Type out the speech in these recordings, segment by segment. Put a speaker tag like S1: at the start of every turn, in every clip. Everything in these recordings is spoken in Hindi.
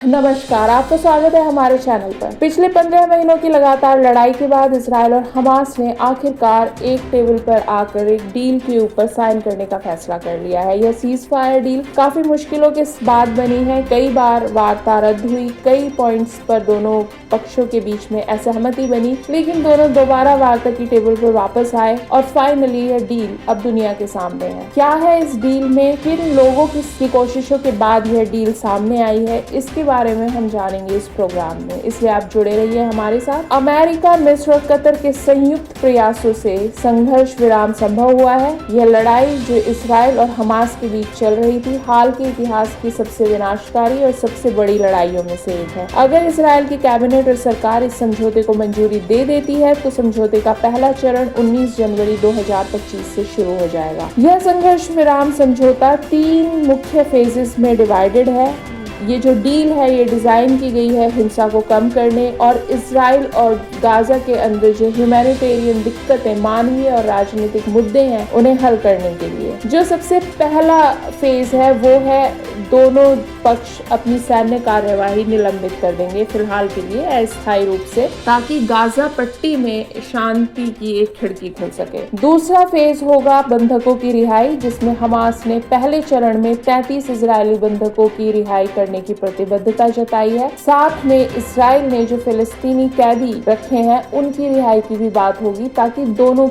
S1: नमस्कार, आपका स्वागत है हमारे चैनल पर। पिछले 15 महीनों की लगातार लड़ाई के बाद इसराइल और हमास ने आखिरकार एक टेबल पर आकर एक डील के ऊपर साइन करने का फैसला कर लिया है। यह सीज फायर डील काफी मुश्किलों के बाद बनी है। कई बार वार्ता रद्द हुई, कई पॉइंट्स पर दोनों पक्षों के बीच में असहमति बनी, लेकिन दोनों दोबारा वार्ता की टेबल पर वापस आए और फाइनली यह डील अब दुनिया के सामने है। क्या है इस डील में, किन लोगों की कोशिशों के बाद यह डील सामने आई है, इसके बारे में हम जानेंगे इस प्रोग्राम में, इसलिए आप जुड़े रहिए हमारे साथ। अमेरिका, मिस्र और कतर के संयुक्त प्रयासों से संघर्ष विराम संभव हुआ है। यह लड़ाई जो इसराइल और हमास के बीच चल रही थी, हाल के इतिहास की सबसे विनाशकारी और सबसे बड़ी लड़ाइयों में से एक है। अगर इसराइल की कैबिनेट और सरकार इस समझौते को मंजूरी दे देती है तो समझौते का पहला चरण 19 जनवरी 2025 से शुरू हो जाएगा। यह संघर्ष विराम समझौता 3 मुख्य फेजेस में डिवाइडेड है। ये जो डील है ये डिजाइन की गई है हिंसा को कम करने और इसराइल और गाजा के अंदर जो ह्यूमैनिटेरियन दिक्कतें, मानवीय और राजनीतिक मुद्दे हैं, उन्हें हल करने के लिए। जो सबसे पहला फेज है वो है दोनों पक्ष अपनी सैन्य कार्यवाही निलंबित कर देंगे फिलहाल के लिए अस्थायी रूप से, ताकि गाजा पट्टी में शांति की एक खिड़की खुल सके। दूसरा फेज होगा बंधकों की रिहाई, जिसमें हमास ने पहले चरण में 33 इजरायली बंधकों की रिहाई करने की प्रतिबद्धता जताई है। साथ में इसराइल ने जो फिलिस्तीनी कैदी रखे हैं उनकी रिहाई की भी बात होगी, ताकि दोनों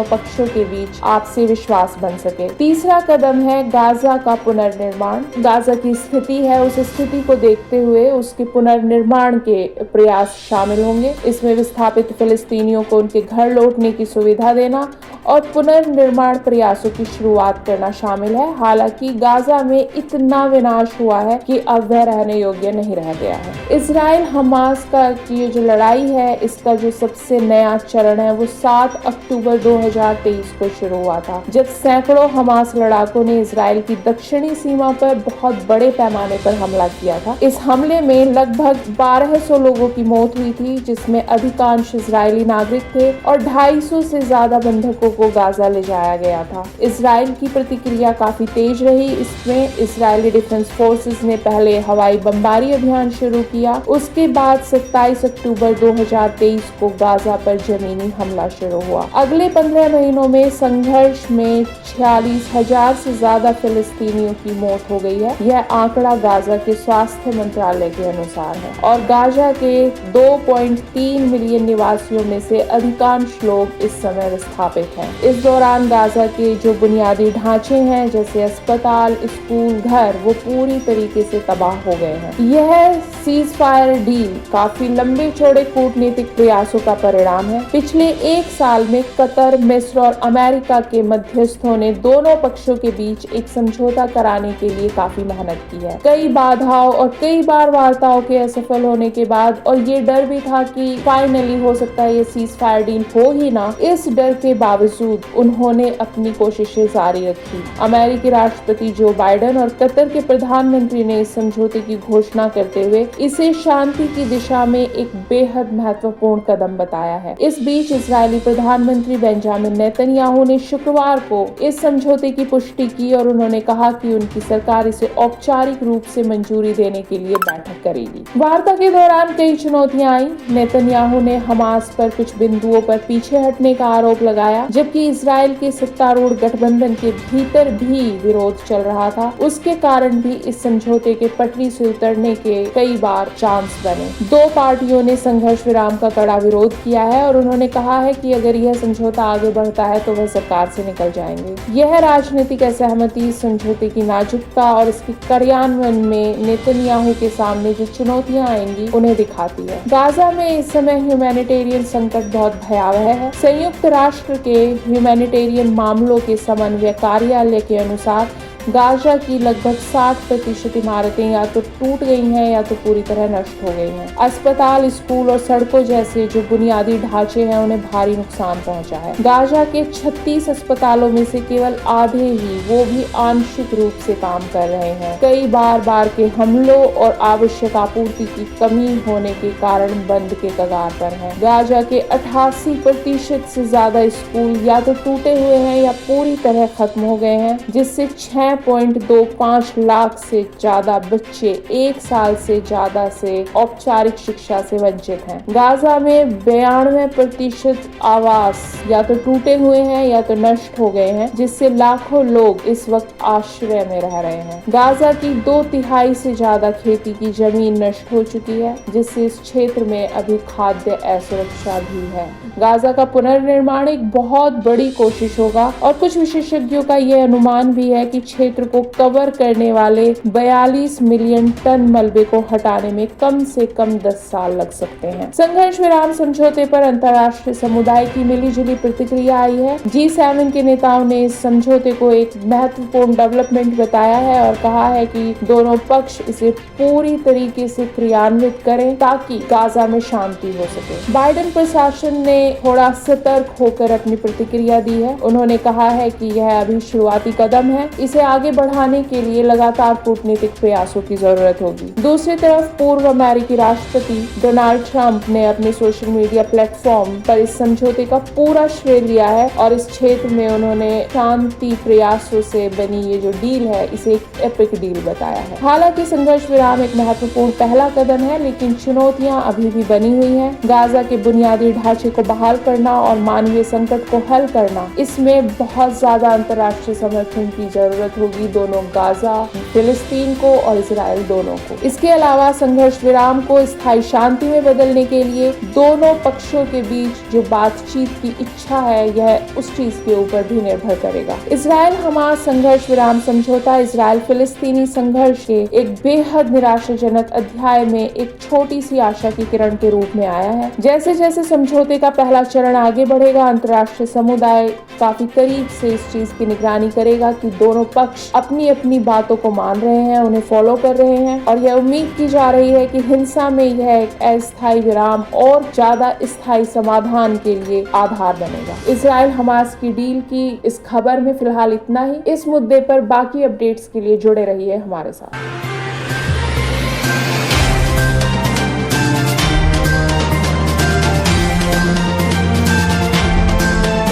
S1: पक्षों के बीच आपसी विश्वास बन सके। तीसरा कदम है गाजा का पुनर्निर्माण। गाजा की स्थिति है, उस स्थिति को देखते हुए उसके पुनर्निर्माण के प्रयास शामिल होंगे। इसमें विस्थापित फिलिस्तीनियों को उनके घर लौटने की सुविधा देना और पुनर्निर्माण प्रयासों की शुरुआत करना शामिल है। हालांकि गाजा में इतना विनाश हुआ है कि अब वह रहने योग्य नहीं रह गया है। इसराइल हमास का ये जो लड़ाई है, इसका जो सबसे नया चरण है वो 7 अक्टूबर 2023 को शुरू हुआ था, जब सैकड़ों हमास लड़ाकों ने इसराइल की दक्षिणी सीमा पर बहुत बड़े पैमाने पर हमला किया था। इस हमले में लगभग 1200 लोगों की मौत हुई थी, जिसमें अधिकांश इजरायली नागरिक थे और 250 से ज्यादा बंधकों को गाजा ले जाया गया था। इसराइल की प्रतिक्रिया काफी तेज रही। इसमें इसराइली डिफेंस फोर्सेस ने पहले हवाई बमबारी अभियान शुरू किया, उसके बाद 27 अक्टूबर 2023 को गाजा पर जमीनी हमला शुरू हुआ। अगले 15 महीनों में संघर्ष में 46,000 से ज्यादा फिलिस्तीनियों की मौत हो गई है। यह आंकड़ा गाजा के स्वास्थ्य मंत्रालय के अनुसार है और गाजा के 2.3 मिलियन निवासियों में से अधिकांश लोग इस समय विस्थापित हैं। इस दौरान गाजा के जो बुनियादी ढांचे हैं, जैसे अस्पताल, स्कूल, घर, वो पूरी तरीके से तबाह हो गए हैं। यह सीज फायर डील काफी लंबे चौड़े कूटनीतिक प्रयासों का परिणाम है। पिछले 1 साल में कतर, मिस्र और अमेरिका के मध्यस्थों ने दोनों पक्षों के बीच एक समझौता कराने के लिए काफी मेहनत की है। कई बाधाओं और कई बार वार्ताओं के असफल होने के बाद, और ये डर भी था कि फाइनली हो सकता है ये सीज फायर डील हो ही ना, इस डर के बावजूद उन्होंने अपनी कोशिशें जारी रखी। अमेरिकी राष्ट्रपति जो बाइडेन और कतर के प्रधानमंत्री ने इस समझौते की घोषणा करते हुए इसे शांति की दिशा में एक बेहद महत्वपूर्ण कदम बताया है। इस बीच इजरायली प्रधानमंत्री बेंजामिन नेतन्याहू ने शुक्रवार को इस समझौते की पुष्टि की और उन्होंने कहा कि उनकी सरकार इसे औपचारिक रूप से मंजूरी देने के लिए बैठक करेगी। वार्ता के दौरान कई चुनौतियां आई। नेतन्याहू ने हमास पर कुछ बिंदुओं पर पीछे हटने का आरोप लगाया, जबकि इसराइल के सत्तारूढ़ गठबंधन के भीतर भी विरोध चल रहा था। उसके कारण भी इस समझौते के पटरी से उतरने के कई बार चांस बने। 2 पार्टियों ने संघर्ष विराम का कड़ा विरोध किया है और उन्होंने कहा है कि अगर यह समझौता आगे बढ़ता है तो वह सरकार से निकल जाएंगे। यह राजनीतिक असहमति समझौते की नाजुकता और इसके कार्यान्वयन में नेतन्याहू के सामने जो चुनौतियां आएंगी उन्हें दिखाती है। गाजा में इस समय ह्यूमैनिटेरियन संकट बहुत भयावह है। संयुक्त राष्ट्र के ह्यूमैनिटेरियन मामलों के समन्वय कार्यालय के अनुसार गाजा की लगभग 60% इमारतें या तो टूट गई हैं या तो पूरी तरह नष्ट हो गई हैं। अस्पताल, स्कूल और सड़कों जैसे जो बुनियादी ढांचे हैं उन्हें भारी नुकसान पहुंचा है। गाजा के 36 अस्पतालों में से केवल आधे ही, वो भी आंशिक रूप से काम कर रहे हैं। कई बार के हमलों और आवश्यक आपूर्ति की कमी होने के कारण बंद के कगार पर हैं। गाजा के 88% से ज्यादा स्कूल या तो टूटे हुए हैं या पूरी तरह खत्म हो गए हैं, जिससे 6 6.25 लाख से ज्यादा बच्चे 1 साल से ज्यादा से औपचारिक शिक्षा से वंचित हैं। गाजा में 92% आवास या तो टूटे हुए हैं या तो नष्ट हो गए हैं, जिससे लाखों लोग इस वक्त आश्रय में रह रहे हैं। गाजा की 2/3 से ज्यादा खेती की जमीन नष्ट हो चुकी है, जिससे इस क्षेत्र में अभी खाद्य असुरक्षा भी है। गाजा का पुनर्निर्माण एक बहुत बड़ी कोशिश होगा और कुछ विशेषज्ञों का यह अनुमान भी है कि क्षेत्र को कवर करने वाले 42 मिलियन टन मलबे को हटाने में कम से कम 10 साल लग सकते हैं। संघर्ष विराम समझौते पर अंतर्राष्ट्रीय समुदाय की मिलीजुली प्रतिक्रिया आई है। G7 के नेताओं ने इस समझौते को एक महत्वपूर्ण डेवलपमेंट बताया है और कहा है कि दोनों पक्ष इसे पूरी तरीके से क्रियान्वित करें ताकि गाजा में शांति हो सके। बाइडेन प्रशासन ने थोड़ा सतर्क होकर अपनी प्रतिक्रिया दी है। उन्होंने कहा है कि यह अभी शुरुआती कदम है, इसे आगे बढ़ाने के लिए लगातार कूटनीतिक प्रयासों की जरूरत होगी। दूसरी तरफ पूर्व अमेरिकी राष्ट्रपति डोनाल्ड ट्रंप ने अपने सोशल मीडिया प्लेटफॉर्म पर इस समझौते का पूरा श्रेय लिया है और इस क्षेत्र में उन्होंने शांति प्रयासों से बनी ये जो डील है इसे एक एपिक डील बताया है। हालांकि संघर्ष विराम एक महत्वपूर्ण पहला कदम है, लेकिन चुनौतियां अभी भी बनी हुई हैं। गाजा के बुनियादी ढांचे को बहाल करना और मानवीय संकट को हल करना, इसमें बहुत ज्यादा अंतर्राष्ट्रीय समर्थन की जरूरत होगी, दोनों गाजा, फिलिस्तीन को और इजराइल दोनों को। इसके अलावा संघर्ष विराम को स्थायी शांति में बदलने के लिए दोनों पक्षों के बीच जो बातचीत की इच्छा है यह उस चीज के ऊपर भी निर्भर करेगा। इजराइल हमास संघर्ष विराम समझौता इजराइल फिलिस्तीनी संघर्ष के एक बेहद निराशाजनक अध्याय में एक छोटी सी आशा की किरण के रूप में आया है। जैसे जैसे समझौते का पहला चरण आगे बढ़ेगा, अंतर्राष्ट्रीय समुदाय काफी करीब से इस चीज की निगरानी करेगा कि दोनों पक्ष अपनी अपनी बातों को मान रहे हैं, उन्हें फॉलो कर रहे हैं और यह उम्मीद की जा रही है कि हिंसा में यह एक अस्थायी विराम और ज्यादा स्थायी समाधान के लिए आधार बनेगा। इजराइल हमास की डील की इस खबर में फिलहाल इतना ही। इस मुद्दे पर बाकी अपडेट्स के लिए जुड़े रहिए हमारे साथ।